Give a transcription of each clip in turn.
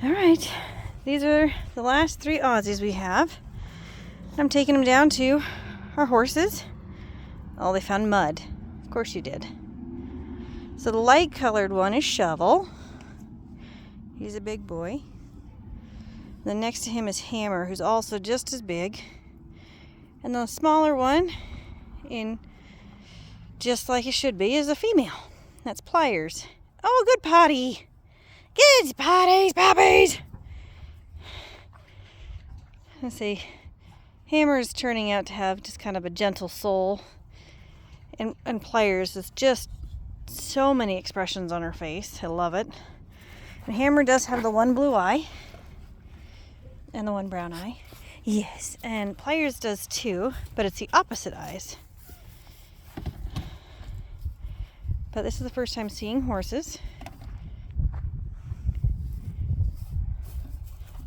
All right, these are the last 3 Aussies we have. I'm taking them down to our horses. Oh, they found mud. Of course you did. So the light colored one is Shovel. He's a big boy. Then next to him is Hammer, who's also just as big. And the smaller one, in just like it should be, is a female. That's Pliers. Oh, good potty. Good potties, puppies. Let's see. Hammer is turning out to have just kind of a gentle soul. And Pliers is just so many expressions on her face. I love it. And Hammer does have the one blue eye. And the one brown eye. Yes, and Pliers does too, but it's the opposite eyes. But this is the first time seeing horses.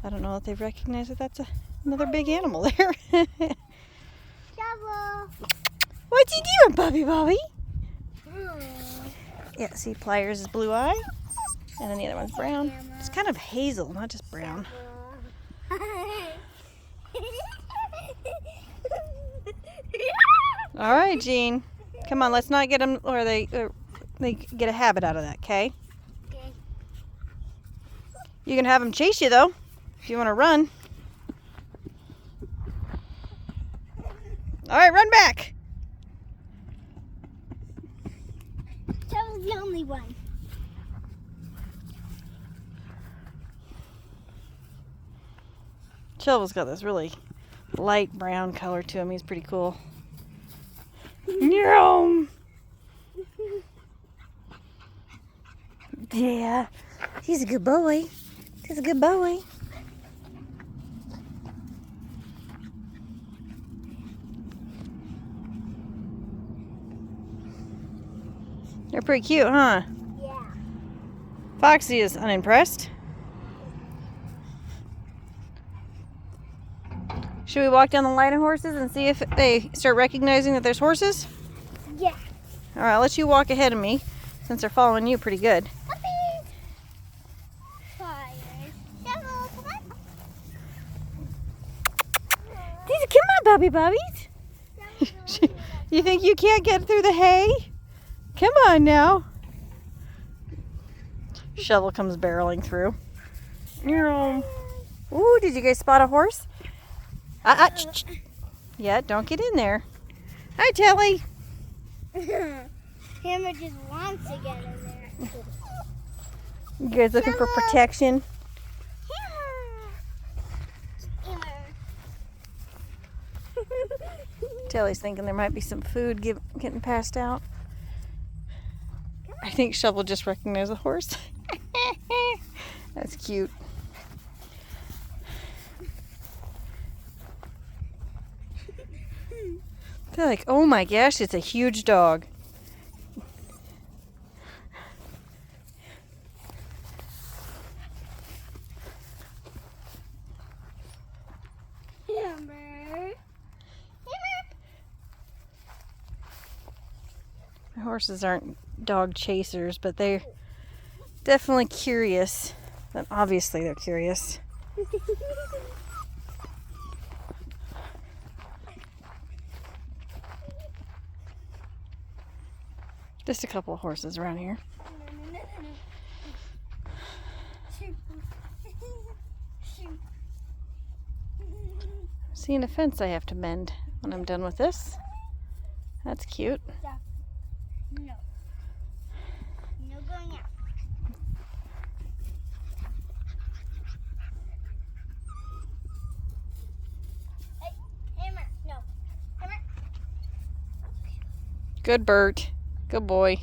I don't know if they've recognized that that's another big animal there. Shovel. What's he doing, Bobby Bobby? Yeah, see, Pliers is blue eye, and then the other one's brown. It's kind of hazel, not just brown. All right, Jean. Come on, let's not get them, or they get a habit out of that, okay? Okay. You can have them chase you, though, if you want to run. All right, run back. Shovel's the only one. Shovel's got this really light brown color to him. He's pretty cool. Yeah. Yeah, he's a good boy. He's a good boy. They're pretty cute, huh? Yeah. Foxy is unimpressed. Should we walk down the line of horses and see if they start recognizing that there's horses? Yeah. All right, I'll let you walk ahead of me since they're following you pretty good. Puppies. Fire. Shovel, come on. Come on, Bobby Bobbies. You think you can't get through the hay? Come on now. Shovel comes barreling through. Ooh, did you guys spot a horse? Yeah, don't get in there. Hi, Telly. Hammer just wants to get in there. You guys looking for protection? Hammer. Telly's thinking there might be some food getting passed out. I think Shovel just recognized the horse. That's cute. They're like, oh my gosh, it's a huge dog. Hammer. Horses aren't dog chasers, but they're definitely curious. And obviously they're curious. Just a couple of horses around here. Seeing a fence I have to mend when I'm done with this. That's cute. No. No going out. Hey, Hammer. No. Hammer. Good Bert. Good boy.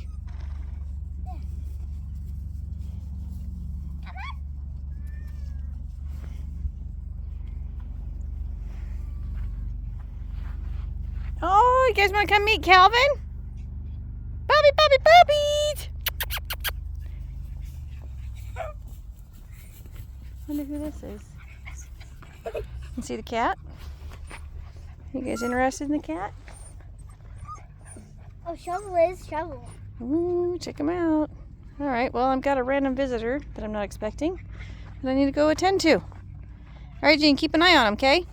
Oh, you guys want to come meet Calvin? Puppies! Wonder who this is. You see the cat? You guys interested in the cat? Oh, Shovel is Shovel. Ooh, check him out. All right, well, I've got a random visitor that I'm not expecting. that I need to go attend to. All right, Jean, keep an eye on them, okay?